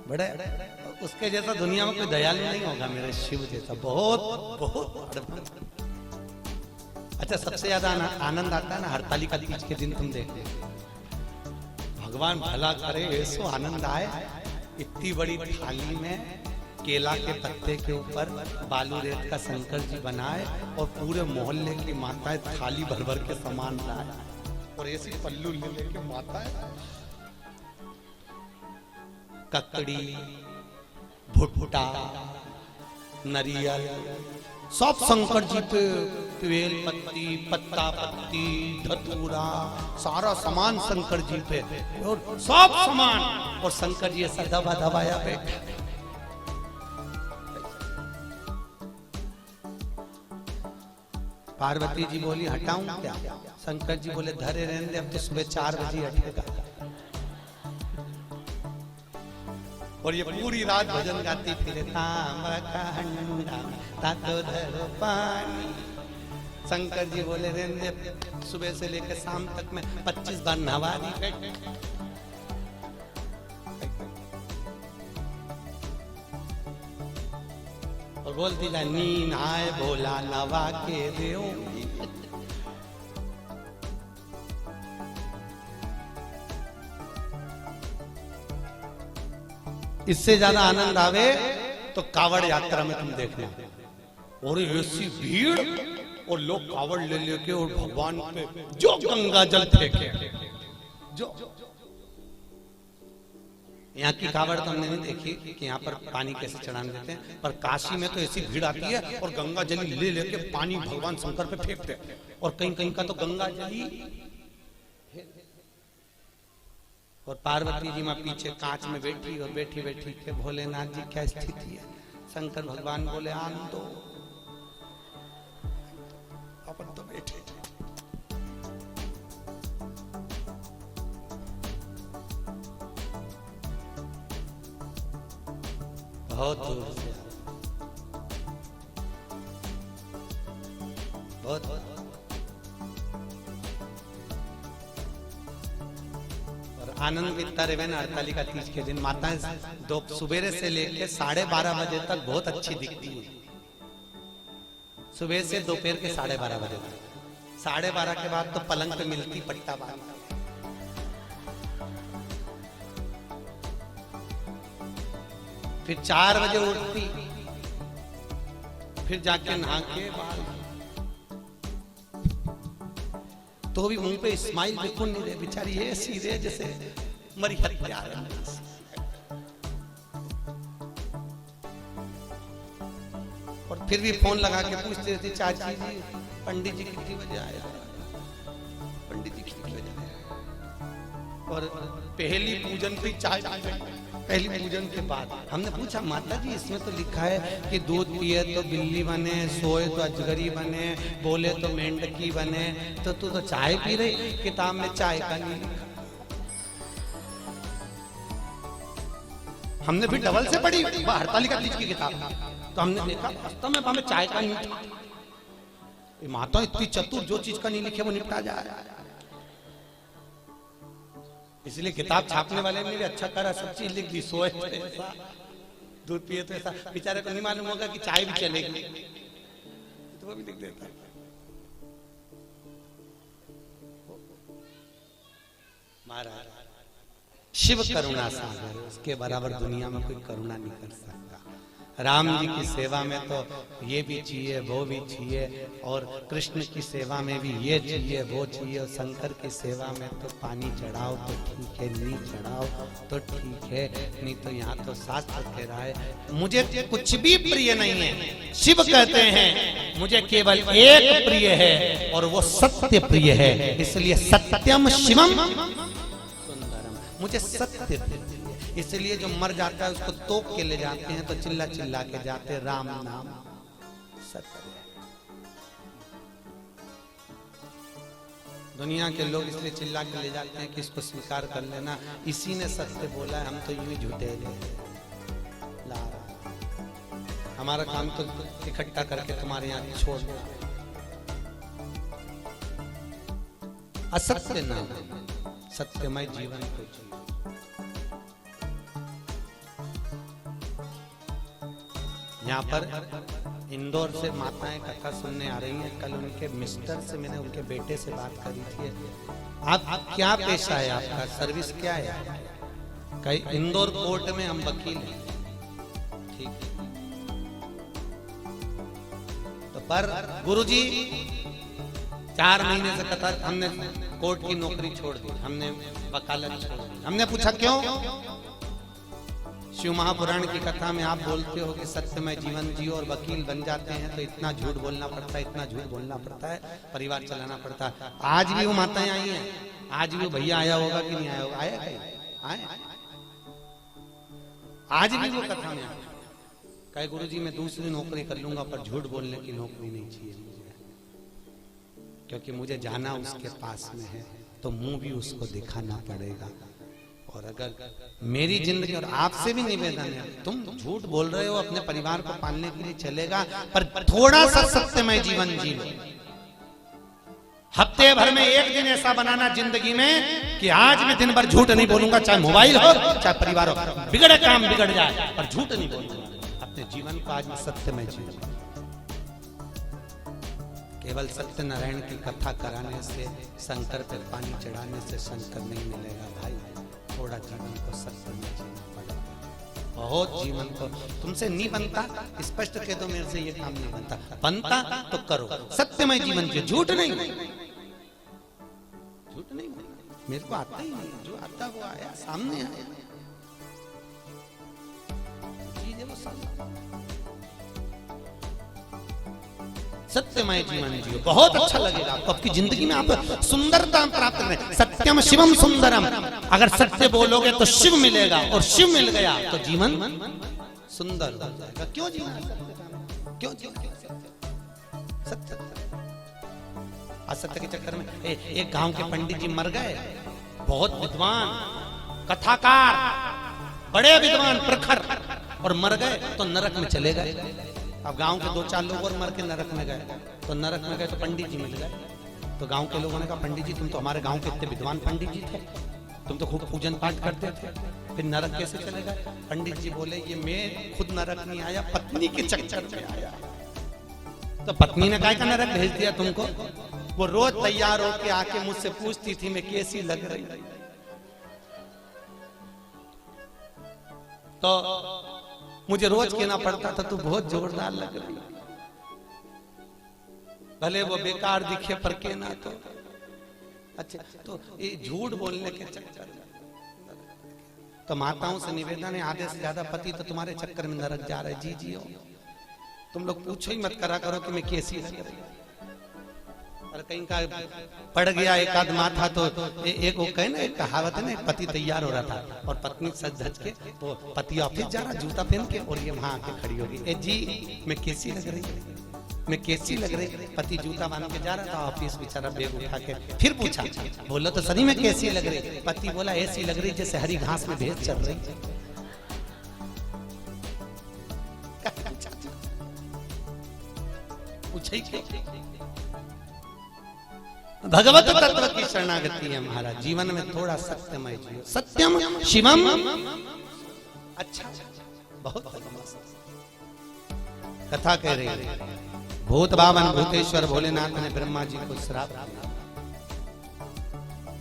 बड़े उसके जैसा दुनिया में कोई दयालु नहीं होगा मेरे शिव जैसा, बहुत बहुत। अच्छा, सबसे ज्यादा आनंद आता है ना हरतालिका तीज के दिन, तुम देखो भगवान भला करे ऐसो आनंद आए। इतनी बड़ी थाली में केला के पत्ते के ऊपर बालू रेत का शंकर जी बनाए और पूरे मोहल्ले की माताएं थाली भर भर के सामान लाए और ऐसी पल्लू ले लेके माताएं ककड़ी, भुट्टा, नरियल सब शंकर जी पे, बेल पत्ती, पत्ता पत्ती, धतूरा, सारा सामान शंकर जी पे और सब सामान, और शंकर जी ऐसा दबा दबाया बैठा। पार्वती जी बोली हटाऊं क्या? शंकर जी बोले धरे रहने दे, अब तो सुबह 4 बजे हटेगा। और ये पूरी रात भजन गाती फिरे, तांबा का हंडा तातो धरो पानी। शंकर जी बोले रहने दे, सुबह से लेकर शाम तक में 25 बार नहवा दी। और बोलती जा नींद आए भोला नवा के देओ। इससे ज्यादा आनंद आवे तो कावड़ यात्रा में तुम देखना, और ऐसी भीड़ और लोग कावड़ ले लेके और भगवान पे जो गंगा जल फेंके। जो यहाँ की कावड़ तो हमने नहीं देखी कि यहाँ पर पानी कैसे चढ़ाने देते हैं, पर काशी में तो ऐसी भीड़ आती है और गंगा जली ले लेके पानी भगवान शंकर पे फेंकते हैं। और कहीं कहीं का तो गंगा जली और पार्वती जी माँ पीछे कांच में बैठी और बैठी बैठी के भोलेनाथ जी क्या स्थिति है। शंकर भगवान बोले आन दो, अपन तो बैठे। बहुत दूर से, बहुत आनंद इतना रहे ना। हरतालिका तीज के दिन माताएं दो सुबेरे से लेकर 12:30 बजे तक बहुत अच्छी दिखती है। सुबह से दोपहर के 12:30 बजे तक, 12:30 के बाद तो पलंग पे मिलती पट्टा बांध। फिर 4 बजे उठती, फिर जाके नहा के बाल, तो भी मुंह पे स्माइल बिल्कुल नहीं रहे बेचारी, ये सीधे जैसे मरी हत्या। और फिर भी फोन लगा के पूछते रहती चाची जी पंडित जी कितनी बजे आए, पंडित जी कितनी बजे आए। और पहली पूजन पे चाय, पहली पूजन के बाद हमने पूछा माता जी इसमें तो लिखा है कि दूध पिए तो बिल्ली बने, सोए तो अजगरी बने, बोले तो मेंढकी बने, तो तू तो चाय पी रही, किताब में चाय का नहीं लिखा। हमने भी डबल से पढ़ी हरतालिका तीज की किताब, तो हमने देखा वास्तव में हमें चाय का नहीं था। माता इतनी चतुर, जो चीज का नहीं लिखे वो निपटा जा रहा है। इसलिए किताब छापने वाले ने भी अच्छा करा, सब चीज लिख दी। सोए तो ऐसा, दूध पिए तो ऐसा, बेचारे को नहीं मालूम होगा कि चाय भी चलेगी तो वो भी लिख देता। महाराज शिव करुणा सागर, उसके बराबर दुनिया में कोई करुणा नहीं कर सकता। राम जी की सेवा में तो ये भी चाहिए वो भी चाहिए, और कृष्ण की सेवा में भी ये चाहिए वो चाहिए, और शंकर की सेवा में तो पानी चढ़ाओ तो ठीक है, नहीं चढ़ाओ तो ठीक है, नहीं तो यहाँ तो शास्त्र कह रहा है मुझे कुछ भी प्रिय नहीं है। शिव कहते हैं मुझे केवल एक प्रिय है और वो सत्य प्रिय है, इसलिए सत्यम शिवम सुंदरम, मुझे सत्य प्रिय। इसलिए जो मर जाता है उसको तोप के ले जाते हैं तो चिल्ला चिल्ला के जाते राम नाम सत्य। दुनिया के लोग इसलिए चिल्ला के ले जाते हैं कि इसको स्वीकार कर लेना, इसी ने सत्य बोला है, हम तो यूं ही झूठे ला। हमारा काम तो इकट्ठा करके तुम्हारे यहाँ छोड़ दो। असत्य नाम सत्यमय जीवन को जियो। यहाँ पर इंदौर से माताएं कथा सुनने आ रही हैं। कल उनके मिस्टर से मैंने उनके बेटे से बात करी थी। आप क्या पेशा है, आपका सर्विस क्या है? कई इंदौर कोर्ट में हम वकील हैं, ठीक है। तो पर गुरुजी 4 महीने से कथा, हमने कोर्ट की नौकरी छोड़ दी, हमने वकालत छोड़ दी। हमने पूछा क्यों? शिव महापुराण की कथा में आप बोलते हो कि सत्यमय जीवन जियो और वकील बन जाते हैं, तो इतना झूठ बोलना पड़ता है, इतना झूठ बोलना पड़ता है, परिवार चलाना पड़ता है। आज भी वो माताएं आई हैं, आज भी वो भैया आया होगा कि नहीं आया होगा? आया कहीं? आए? आज भी वो कथा में आया, कहे गुरुजी मैं दूसरी नौकरी कर लूंगा पर झूठ बोलने की नौकरी नहीं चाहिए मुझे, क्योंकि मुझे जाना उसके पास में है, तो मुंह भी उसको दिखाना पड़ेगा। और अगर मेरी जिंदगी, और आपसे भी निवेदन है, तुम झूठ बोल रहे हो अपने परिवार को पालने के लिए चलेगा, पर थोड़ा सा सत्यमय जीवन जी लो। हफ्ते भर में एक दिन ऐसा बनाना जिंदगी में कि आज मैं दिन भर झूठ नहीं बोलूंगा, चाहे मोबाइल हो चाहे परिवार हो, बिगड़े काम बिगड़ जाए पर झूठ नहीं बोलूंगा। अपने जीवन को आज मैं सत्यमय जीवन, केवल सत्यनारायण की कथा कराने से, शंकर पे पानी चढ़ाने से शंकर नहीं मिलेगा भाई। थोड़ा जीवन को सत्य में जीना पड़ेगा, बहुत जीवन को तुमसे नहीं बनता, स्पष्ट कह दो मेरे से ये काम नहीं बनता, बनता तो करो सत्यमय जीवन के, झूठ नहीं, झूठ नहीं। मेरे को आता ही नहीं, जो आता वो आया, सामने आया, चीज है वो सामने। सत्यमय जीवन जियो, बहुत अच्छा लगेगा आपको, आपकी जिंदगी में आप सुंदरता प्राप्त करें। सत्यम शिवम सुंदरम, अगर सत्य बोलोगे तो शिव मिलेगा, और शिव मिल गया तो जीवन सुंदर हो जाएगा। क्यों जीवन, क्यों सत्य? असत्य के चक्कर में एक गांव के पंडित जी मर गए, बहुत विद्वान कथाकार, बड़े विद्वान प्रखर, और मर गए तो नरक में चले गए। अब गांव के 2-4 लोग और मर के नरक में गए, तो नरक में गए तो पंडित जी मिल गए। तो गांव के लोगों ने कहा पंडित जी तुम तो हमारे गांव के इतने विद्वान पंडित जी थे, तुम तो खूब पूजन पाठ करते थे, फिर नरक कैसे चले गए? पंडित जी बोले ये मैं खुद नरक नहीं आया, पत्नी के चक्कर में आया। तो पत्नी ने कहा नरक भेज दिया तुमको? वो रोज तैयार होके आके मुझसे पूछती थी मैं कैसी लग रही, तो मुझे रोज कहना पड़ता था तू बहुत जोरदार लग रही, भले वो बेकार दिखे पर कहना तो अच्छा। तो ये झूठ बोलने के चक्कर, तो माताओं से निवेदन है, आधे से ज्यादा पति तो तुम्हारे चक्कर में नरक जा रहे। जी जियो, तुम लोग पूछो ही मत करा करो कि मैं कैसी लग रही, और कहीं का पड़ गया एक आध माथा तो एक वो कहे ना, एक कहावत है ना, एक पति तैयार हो रहा था और पत्नी सज धज के, तो पति ऑफिस जा रहा जूता पहन के, और ये वहां आके खड़ी होगी, ए जी मैं कैसी लग रही, मैं कैसी लग रही? पति जूता बांध के जा रहा था ऑफिस, बेचारा बैग उठा के, फिर पूछा बोलो तो सही में कैसी लग रही? पति बोला ऐसी लग रही जैसे हरी घास में भैंस चल रही। भगवत तत्व की शरणागति है महाराज, जीवन में थोड़ा सत्यमय जियो। सत्यम शिवम, अच्छा बहुत कथा कह रही है। भूत बावन भूतेश्वर भोलेनाथ ने ब्रह्मा जी को श्राप दिया,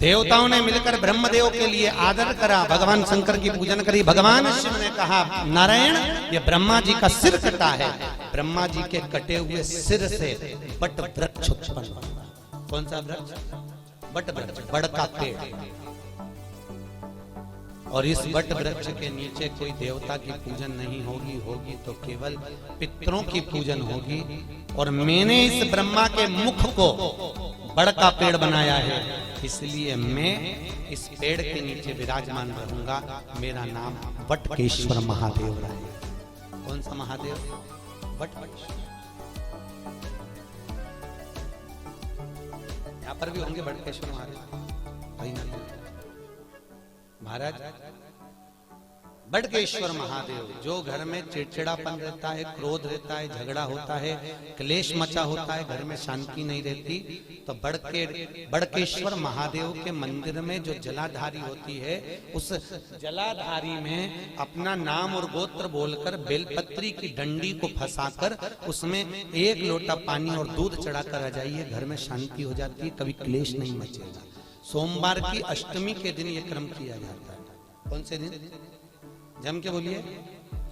देवताओं ने मिलकर ब्रह्मदेव के लिए आदर करा, भगवान शंकर की पूजन करी। भगवान शिव ने कहा नारायण ये ब्रह्मा जी का सिर कटा है। ब्रह्मा जी के कटे हुए सिर से बट वृक्ष उत्पन्न हुआ। कौन सा वृक्ष? बट वृक्ष, बड़ का पेड़। और इस बट वृक्ष के नीचे कोई देवता की पूजन नहीं होगी, होगी तो केवल पितरों की पूजन होगी। और मैंने इस ब्रह्मा के मुख को बड़ का पेड़ बनाया है, इसलिए मैं इस पेड़ के नीचे विराजमान रहूंगा। मेरा नाम वटकेश्वर महादेव है। कौन सा महादेव? वटकेश्वर। यहाँ पर भी होंगे वटकेश्वर महादेव। महाराज बड़केश्वर महादेव, जो घर में चिड़चिड़ापन रहता है, क्रोध रहता है, झगड़ा होता है, क्लेश मचा होता है, घर में शांति नहीं रहती, तो बड़केश्वर महादेव के मंदिर में जो जलाधारी होती है, उस जलाधारी में अपना नाम और गोत्र बोलकर बेलपत्री की डंडी को फंसाकर उसमें 1 लोटा पानी और दूध चढ़ाकर आ जाइए, घर में शांति हो जाती है, कभी क्लेश नहीं मचेगा। सोमवार की अष्टमी के दिन यह क्रम किया जाता है। कौन से दिन? जम के बोलिए।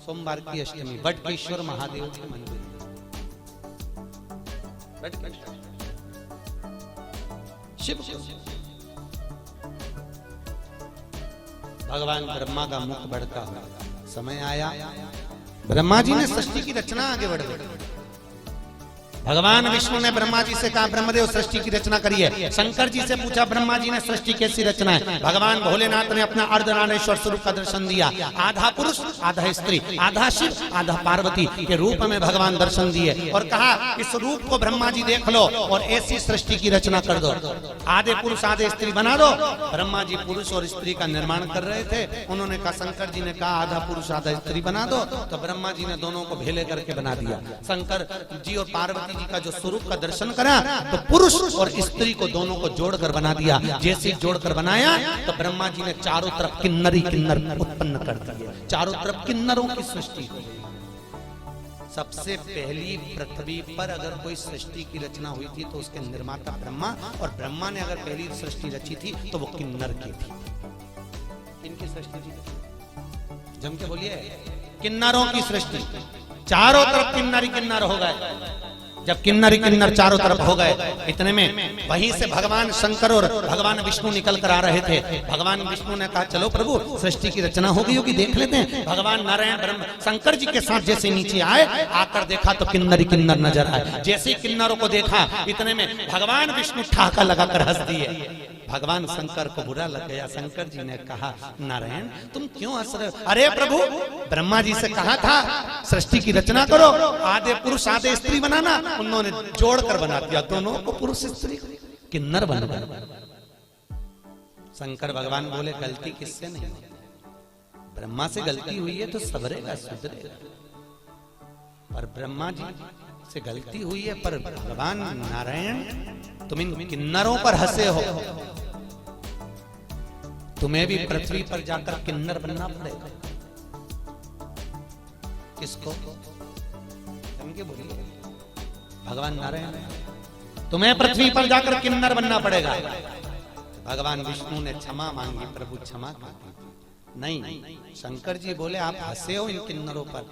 सोमवार की अष्टमी, बड़केश्वर महादेव के मंदिर। शिव भगवान ब्रह्मा का मुख बढ़ता हुआ समय आया, ब्रह्मा जी ने सृष्टि की रचना आगे बढ़ गई। भगवान विष्णु ने ब्रह्मा जी से कहा, ब्रह्मदेव सृष्टि की रचना करिए। शंकर जी से पूछा, ब्रह्मा जी ने सृष्टि कैसी रचना है? भगवान भोलेनाथ ने अपना अर्धनारेश्वर स्वरूप का दर्शन दिया। आधा पुरुष आधा स्त्री, आधा शिव आधा पार्वती के रूप में भगवान दर्शन दिए और कहा, इस रूप को ब्रह्मा जी देख लो और ऐसी सृष्टि की रचना कर दो। आधे पुरुष आधे स्त्री बना दो। ब्रह्मा जी पुरुष और स्त्री का निर्माण कर रहे थे। उन्होंने कहा, शंकर जी ने कहा आधा पुरुष आधा स्त्री बना दो, तो ब्रह्मा जी ने दोनों को भेले करके बना दिया। शंकर जी और पार्वती जी का जो स्वरूप का दर्शन करा तो पुरुष और स्त्री को दोनों को जोड़कर बना दिया। जैसे जोड़कर बनाया तो ब्रह्मा जी ने चारों तरफ किन्नरी किन्नर उत्पन्न कर दिए। चारों तरफ किन्नरों की सृष्टि हो गई। सबसे पहली पृथ्वी पर अगर कोई सृष्टि की रचना हुई थी तो उसके निर्माता ब्रह्मा, और ब्रह्मा ने अगर पहली सृष्टि रची थी तो वो किन्नर की थी। इनकी सृष्टि थी, जम के बोलिए, किन्नरों की सृष्टि। चारों तरफ किन्नरी किन्नर हो गए। जब किन्नरी किन्नर चारों तरफ हो गए, इतने में वहीं से भगवान शंकर और भगवान विष्णु निकल कर आ रहे थे। भगवान विष्णु ने कहा, चलो प्रभु सृष्टि की रचना हो गई होगी, देख लेते हैं। भगवान नारायण ब्रह्म शंकर जी के साथ जैसे नीचे आए, आकर देखा तो किन्नरी किन्नर नजर आए। जैसे किन्नरों को देखा, इतने में भगवान विष्णु ठहाका लगाकर हंस दिए। भगवान शंकर को बुरा लग गया। शंकर जी ने कहा, नारायण तुम क्यों हंस रहे हो? अरे प्रभु, ब्रह्मा जी से कहा था सृष्टि की रचना करो, आधे पुरुष आधे स्त्री बनाना, उन्होंने जोड़कर बना दिया, दोनों को पुरुष स्त्री किन्नर बन गए। शंकर भगवान बोले, गलती किससे नहीं, ब्रह्मा से गलती हुई है तो सबरेगा सुधरेगा। और ब्रह्मा जी से गलती हुई है, पर भगवान नारायण तुम इन किन्नरों पर हंसे हो, तुम्हें भी पृथ्वी पर जाकर किन्नर बनना पड़ेगा। किसको? समझे बोलिए। भगवान नारायण, तुम्हें पृथ्वी पर जाकर किन्नर बनना पड़ेगा। भगवान विष्णु ने क्षमा मांगी, प्रभु क्षमा कर। नहीं, शंकर जी बोले, आप हंसे हो इन किन्नरों पर,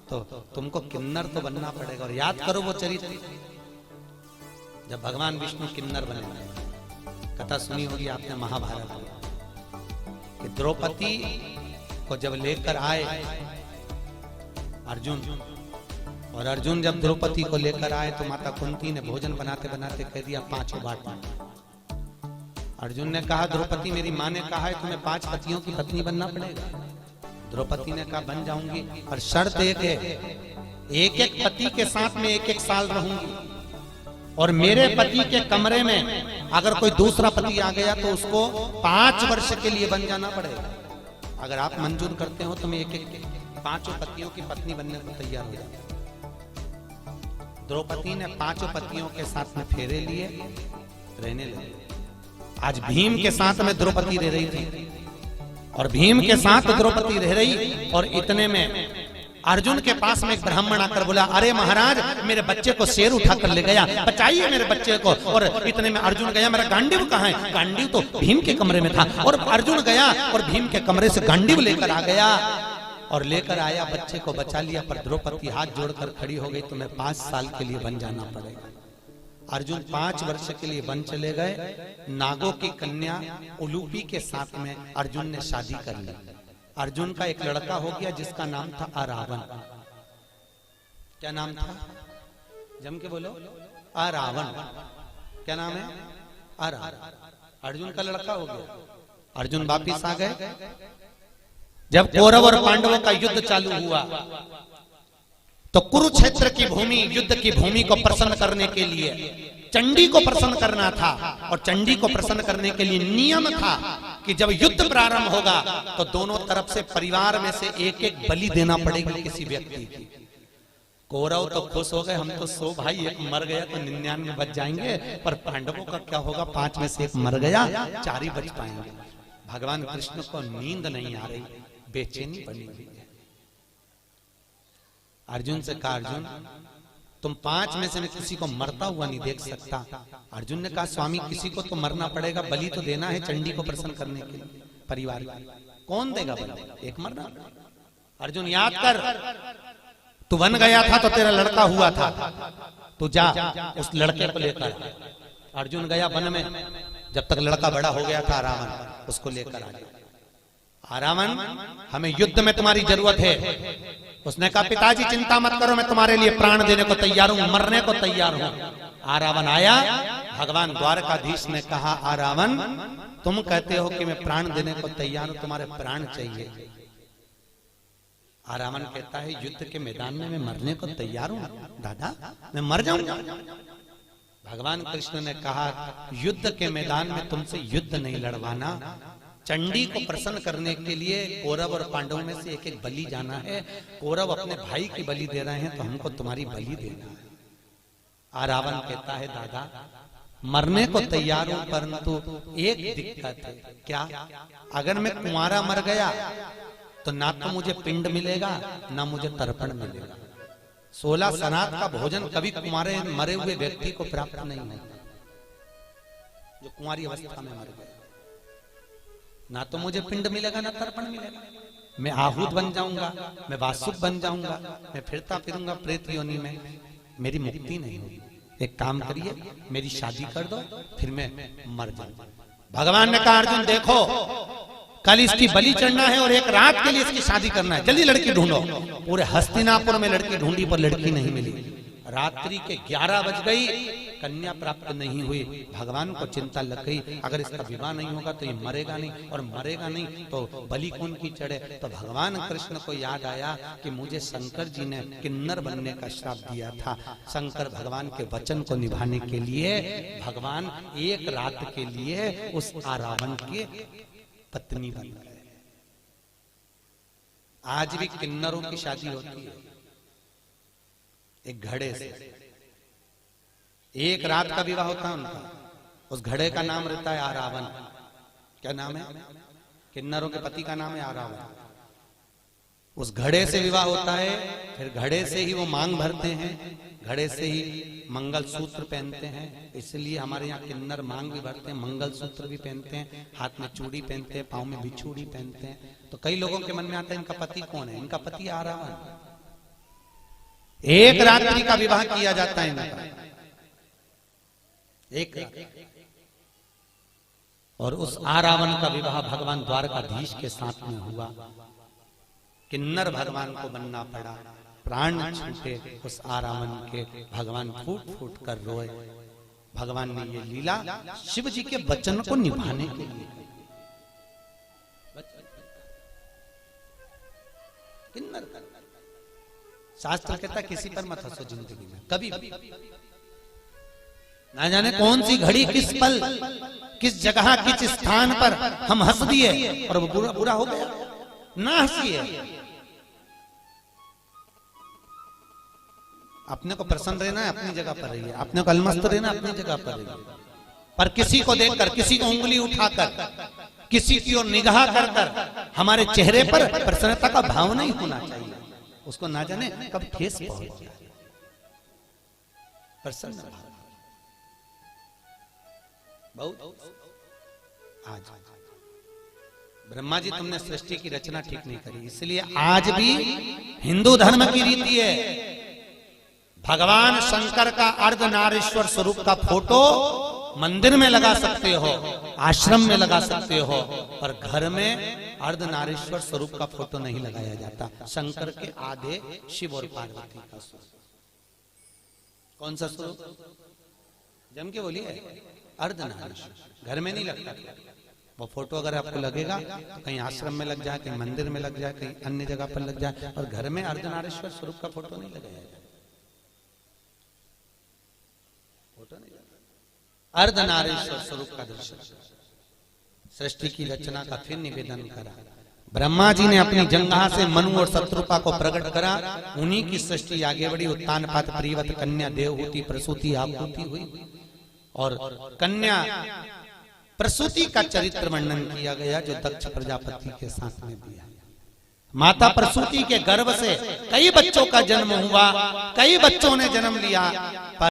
तो तुमको किन्नर तो बनना पड़ेगा। और याद करो वो चरित्र, जब भगवान विष्णु किन्नर बने। कथा सुनी होगी आपने महाभारत में, कि द्रौपदी को जब लेकर आए अर्जुन, और अर्जुन जब द्रौपदी को लेकर आए तो माता कुंती ने भोजन बनाते बनाते कह दिया, 5 बांट। अर्जुन ने कहा, द्रौपदी मेरी माँ ने कहा है तुम्हें 5 पतियों की पत्नी बनना पड़ेगा। द्रौपदी ने कहा, बन जाऊंगी, पर शर्त एक है, एक पति के साथ में 1 साल रहूंगी, और मेरे पति के कमरे में अगर कोई दूसरा पति आ गया तो उसको 5 वर्ष के लिए बन जाना पड़ेगा। अगर आप मंजूर करते हो तो मैं 5 पतियों की पत्नी बनने को तैयार हो जाऊंगा। द्रौपदी ने 5 पतियों के साथ में फेरे लिए, रहने लगे। आज भीम के साथ में द्रौपदी रह रही थी, और भीम के साथ द्रौपदी रह रही, और इतने में अर्जुन के पास में एक ब्राह्मण आकर बोला, अरे महाराज मेरे बच्चे को शेर उठा कर ले गया, बचाइए मेरे बच्चे को। और इतने में अर्जुन गया, मेरा गांडीव कहाँ है? गांडीव तो भीम के कमरे में था। और अर्जुन गया और भीम के कमरे से गांडीव लेकर आ गया, और लेकर आया, बच्चे को बचा लिया। पर द्रौपदी हाथ जोड़कर खड़ी हो गई, तुम्हें 5 साल के लिए बन जाना पड़ेगा। अर्जुन 5 वर्ष के लिए वन चले गए। नागों की कन्या उलूपी के साथ में अर्जुन ने शादी कर ली। अर्जुन का एक लड़का हो गया जिसका नाम था अरावण। क्या नाम था? जम के बोलो। अरावण। क्या नाम है? अरावण। अर्जुन का लड़का हो गया। अर्जुन वापिस आ गए। जब कौरव और पांडवों का युद्ध चालू हुआ तो कुरुक्षेत्र की भूमि, युद्ध की भूमि को प्रसन्न करने के लिए चंडी को प्रसन्न करना था, और चंडी को प्रसन्न करने के लिए नियम था कि जब युद्ध प्रारंभ होगा तो दोनों तरफ से परिवार में से एक एक बलि देना पड़ेगा किसी व्यक्ति की। कौरव तो खुश हो गए, हम तो 100 भाई, एक मर गया तो 99 बच जाएंगे, पर पांडवों का क्या होगा, 5 में से एक मर गया, 4 ही बच पाएंगे। भगवान कृष्ण को नींद नहीं आ रही, बेचैनी बनी हुई है। अर्जुन से कहा, अर्जुन तुम 5 में से मैं किसी को मरता हुआ नहीं देख सकता। अर्जुन ने कहा, स्वामी किसी को तो मरना पड़ेगा, बलि तो देना है चंडी को प्रसन्न करने के लिए परिवार की। कौन देगा बलि? एक मरना। अर्जुन याद कर, तू बन गया था तो तेरा लड़का हुआ था, तू जा उस लड़के को लेकर। अर्जुन गया वन में, जब तक लड़का बड़ा हो गया था रावण, उसको लेकर आ गया। रावण, हमें युद्ध में तुम्हारी जरूरत है। उसने कहा, पिताजी चिंता मत करो, मैं तुम्हारे लिए प्राण देने को तैयार हूं, मरने को तैयार हूं। रावण आया, भगवान द्वारकाधीश ने कहा, रावण तुम कहते हो कि मैं प्राण देने को तैयार हूं, तुम्हारे प्राण चाहिए। रावण कहता है, युद्ध के मैदान में मैं मरने को तैयार हूं दादा, मैं मर जाऊंगा। भगवान कृष्ण ने कहा, युद्ध के मैदान में तुमसे युद्ध नहीं लड़वाना, चंडी को प्रसन्न करने के लिए कौरव और पांडवों में से एक एक बलि जाना है। कौरव अपने भाई की बलि दे रहे हैं तो हमको तुम्हारी बलि देना है। रावण कहता है, दादा मरने को तैयार हूं, परंतु एक दिक्कत है। क्या? अगर मैं कुंवारा मर गया तो ना तो मुझे पिंड मिलेगा, ना मुझे तर्पण मिलेगा। 16 सनात का भोजन कभी कुंवारे मरे हुए व्यक्ति को प्राप्त नहीं होता, जो कुंवारी अवस्था में मर गया। ना तो मुझे पिंड मिलेगा, ना तर्पण मिलेगा। मैं आहूत बन जाऊंगा, मैं वासुक बन जाऊंगा, मैं फिरता फिरूंगा प्रेत योनि में, मेरी मुक्ति नहीं होगी। एक काम करिए, मेरी शादी कर दो, फिर मैं मर जाऊंगा। भगवान ने कहा, अर्जुन देखो, कल इसकी बलि चढ़ना है और एक रात के लिए इसकी शादी करना है, जल्दी लड़की ढूंढो। पूरे हस्तिनापुर में लड़की ढूंढी पर लड़की नहीं मिली। रात्रि के 11 बज गई, कन्या प्राप्त नहीं हुई। भगवान को चिंता लग गई, अगर इसका विवाह नहीं होगा तो ये मरेगा नहीं, और मरेगा नहीं तो बलि कौन की चढ़े। तो भगवान कृष्ण को याद आया कि मुझे शंकर जी ने किन्नर बनने का श्राप दिया था। शंकर भगवान के वचन को निभाने के लिए भगवान एक रात के लिए उस रावण के पत्नी बन गए। आज भी किन्नरों की शादी होती है एक घड़े से, एक रात का विवाह होता है उनका। उस घड़े का नाम रहता है रावण। क्या नाम है? किन्नरों के पति का नाम है रावण। उस घड़े से विवाह होता है, फिर घड़े से ही वो मांग भरते हैं, घड़े से ही मंगल सूत्र पहनते हैं। इसलिए हमारे यहाँ किन्नर मांग भी भरते हैं, मंगल सूत्र भी पहनते हैं, हाथ में चूड़ी पहनते हैं, पाँव में भी चूड़ी पहनते हैं। तो कई लोगों के मन में आता है इनका पति कौन है? इनका पति रावण। एक रात्रि का विवाह किया जाता है इनका, एक रात। और उस रावण का विवाह भगवान द्वारकाधीश के साथ में हुआ। किन्नर भगवान को बनना पड़ा, प्राण छूटे उस रावण के। भगवान फूट फूट कर रोए। भगवान ने ये लीला शिव जी के वचन को निभाने के लिए। किन्नर शास्त्र कहता किसी पर मत हंसो जिंदगी में कभी भी। ना जाने कौन सी घड़ी, किस पल, किस जगह, किस स्थान पर हम हंस दिए और वो बुरा बुरा हो गया। ना हंसिए, अपने को प्रसन्न रहना है, अपनी जगह पर रहिए। अपने को अलमस्त रहना, अपनी जगह पर रहिए। पर किसी को देखकर, किसी को उंगली उठाकर, किसी की ओर निगाह कर कर हमारे चेहरे पर प्रसन्नता का भाव नहीं होना चाहिए। उसको ना जाने कब ठेस पहुंच जाए। प्रसन्न बहुत। आज ब्रह्मा जी तुमने सृष्टि की रचना ठीक नहीं करी, इसलिए आज भी हिंदू धर्म की रीति है, भगवान शंकर का अर्धनारीश्वर स्वरूप का फोटो मंदिर में लगा सकते हो, आश्रम में लगा सकते हो, पर घर में अर्धनारीश्वर स्वरूप का फोटो नहीं लगाया जाता। शंकर के आधे शिव और पार्वती का स्वरूप। कौन सा स्वरूप? जम के बोलिए, अर्धनारीश्वर। घर में नहीं लगता वो फोटो। अगर आपको लगेगा तो कहीं आश्रम में लग जाए, कहीं मंदिर में लग जाए, कहीं अन्य जगह पर लग जाए, और घर में अर्धनारीश्वर स्वरूप का फोटो नहीं लगाया जाए। फोटो नहीं, अर्धनारीश्वर स्वरूप का दर्शन सृष्टि की रचना का फिर निवेदन करा। ब्रह्मा जी ने अपनी जंघा से मनु और शत्रुपा को प्रकट करा, उन्हीं की सृष्टि आगे बढ़ी। उत्तान पात प्रियवत कन्या देवहूति प्रसूति आपूति हुई और कन्या प्रसूति का चरित्र वर्णन किया गया जो दक्ष प्रजापति के साथ में दिया। माता प्रसूति के गर्भ से कई बच्चों का जन्म हुआ, कई बच्चों ने जन्म लिया, पर